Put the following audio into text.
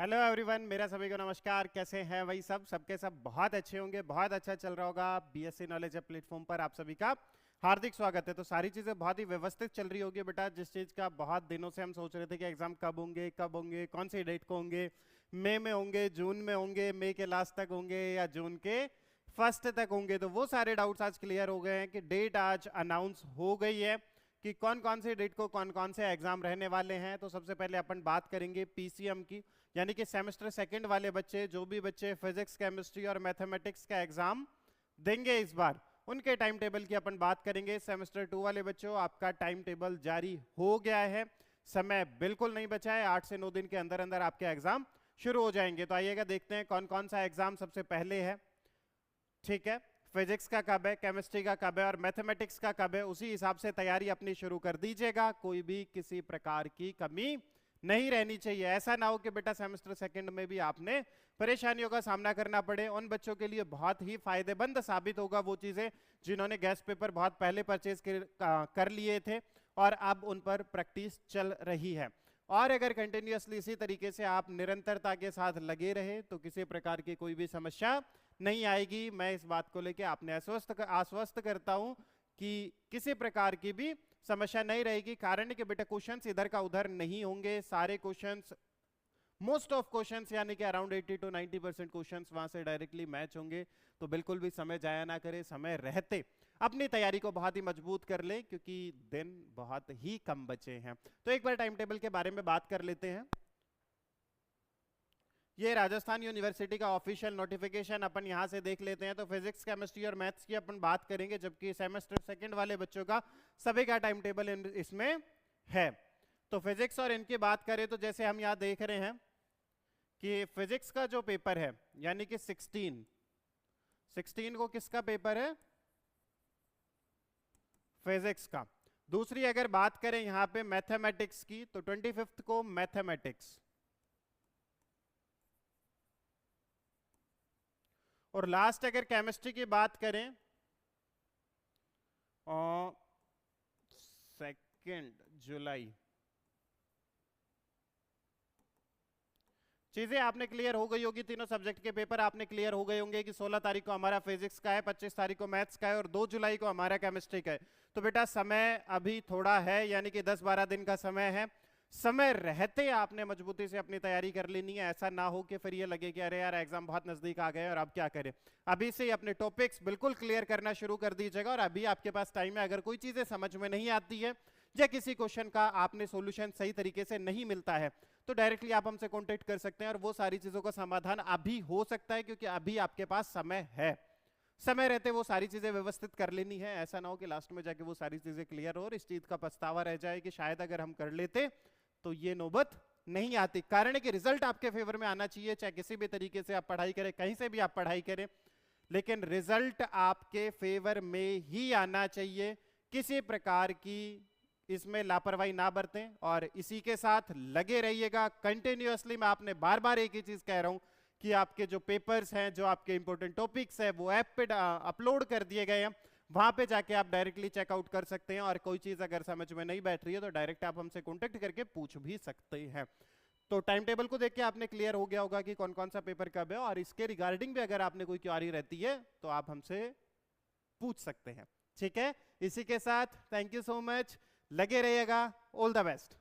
Hello everyone, मेरा सभी को नमस्कार। कैसे हैं भाई? सबके सब बहुत अच्छे होंगे, बहुत अच्छा चल रहा होगा। बीएससी नॉलेज प्लेटफॉर्म पर आप सभी का हार्दिक स्वागत है। तो सारी चीजें बहुत ही व्यवस्थित चल रही होगी बेटा। जिस चीज का बहुत दिनों से हम सोच रहे थे कि एग्जाम कब होंगे, कौन सी डेट को होंगे, मई में होंगे, जून में होंगे, मई के लास्ट तक होंगे या जून के फर्स्ट तक होंगे, तो वो सारे डाउट्स आज क्लियर हो गए हैं कि डेट आज अनाउंस हो गई है कि कौन कौन से डेट को कौन कौन से एग्जाम रहने वाले हैं। तो सबसे पहले अपन बात करेंगे पीसीएम की, यानी कि सेमेस्टर सेकंड वाले बच्चे, जो भी बच्चे फिजिक्स, केमिस्ट्री और मैथमेटिक्स का एग्जाम देंगे इस बार, उनके टाइम टेबल की अपन बात करेंगे। सेमेस्टर 2 वाले बच्चों, आपका टाइम टेबल जारी हो गया है, समय बिल्कुल नहीं बचा है। 8 से 9 दिन के अंदर अंदर आपके एग्जाम शुरू हो जाएंगे। तो आइएगा देखते हैं कौन कौन सा एग्जाम सबसे पहले है। ठीक है, फिजिक्स का कब है, केमिस्ट्री का कब है और मैथमेटिक्स का कब है, उसी हिसाब से तैयारी अपनी शुरू कर दीजिएगा। कोई भी किसी प्रकार की कमी नहीं रहनी चाहिए। ऐसा ना हो कि बेटा सेमेस्टर सेकंड में भी आपने परेशानियों का सामना करना पड़े। उन बच्चों के लिए बहुत ही फायदेमंद साबित होगा वो चीजें जिन्होंने गेस्ट पेपर बहुत पहले परचेज कर लिए थे और अब उन पर प्रैक्टिस चल रही है। और अगर कंटिन्यूअसली इसी तरीके से आप निरंतरता के साथ लगे रहे तो किसी प्रकार की कोई भी समस्या नहीं आएगी। मैं इस बात को लेकर आपने आश्वस्त करता हूं कि किसी प्रकार की भी समस्या नहीं रहेगी। कारण है कि बेटा क्वेश्चंस इधर का उधर नहीं होंगे। सारे क्वेश्चंस, मोस्ट ऑफ क्वेश्चंस यानी कि अराउंड 80 to 90% क्वेश्चंस वहां से डायरेक्टली मैच होंगे। तो बिल्कुल भी समय जाया ना करें, समय रहते अपनी तैयारी को बहुत ही मजबूत कर ले, क्योंकि दिन बहुत ही कम बचे हैं। तो एक बार टाइम टेबल के बारे में बात कर लेते हैं। ये राजस्थान यूनिवर्सिटी का ऑफिशियल नोटिफिकेशन अपन यहां से देख लेते हैं। तो फिजिक्स, केमिस्ट्री और मैथ्स की अपन बात करेंगे, जबकि सेमेस्टर सेकंड वाले बच्चों का सभी का टाइम टेबल इसमें है। तो फिजिक्स और इनकी बात करें तो जैसे हम यहां देख रहे हैं कि फिजिक्स का जो पेपर है यानी कि 16 को किसका पेपर है? फिजिक्स का। दूसरी अगर बात करें यहां पे मैथमेटिक्स की तो 25 को मैथमेटिक्स, और लास्ट अगर केमिस्ट्री की बात करें और 2 जुलाई। चीजें आपने क्लियर हो गई होगी। तीनों सब्जेक्ट के पेपर आपने क्लियर हो गए होंगे कि 16 तारीख को हमारा फिजिक्स का है, 25 तारीख को मैथ्स का है और 2 जुलाई को हमारा केमिस्ट्री का है। तो बेटा समय अभी थोड़ा है, यानी कि 10-12 दिन का समय है। समय रहते आपने मजबूती से अपनी तैयारी कर लेनी है। ऐसा ना हो कि फिर ये लगे कि अरे यार एग्जाम बहुत नजदीक आ गए और अब क्या करें। अभी से अपने टॉपिक्स बिल्कुल क्लियर करना शुरू कर दीजिएगा और अभी आपके पास टाइम है। अगर कोई चीजें समझ में नहीं आती है या किसी क्वेश्चन का आपने सॉल्यूशन सही तरीके से नहीं मिलता है तो डायरेक्टली आप हमसे कांटेक्ट कर सकते हैं और वो सारी चीजों का समाधान अभी हो सकता है, क्योंकि अभी आपके पास समय है। समय रहते वो सारी चीजें व्यवस्थित कर लेनी है। ऐसा ना हो कि लास्ट में जाके वो सारी चीजें क्लियर हो और इस चीज का पछतावा रह जाए कि शायद अगर हम कर लेते तो ये नौबत नहीं आती। कारण है कि रिजल्ट आपके फेवर में आना चाहिए, चाहे किसी भी तरीके से आप पढ़ाई करें, कहीं से भी आप पढ़ाई करें, लेकिन रिजल्ट आपके फेवर में ही आना चाहिए। किसी प्रकार की इसमें लापरवाही ना बरतें और इसी के साथ लगे रहिएगा कंटिन्यूअसली। मैं आपने बार बार एक ही चीज कह रहा हूं कि आपके जो पेपर्स हैं, जो आपके इंपॉर्टेंट टॉपिक्स हैं, वो ऐप पे अपलोड कर दिए गए हैं। वहां पे जाके आप डायरेक्टली चेकआउट कर सकते हैं और कोई चीज अगर समझ में नहीं बैठ रही है तो डायरेक्ट आप हमसे कांटेक्ट करके पूछ भी सकते हैं। तो टाइम टेबल को देख के आपने क्लियर हो गया होगा कि कौन कौन सा पेपर कब है, और इसके रिगार्डिंग भी अगर आपने कोई क्वेरी रहती है तो आप हमसे पूछ सकते हैं। ठीक है, इसी के साथ थैंक यू सो मच, लगे रहिएगा, ऑल द बेस्ट।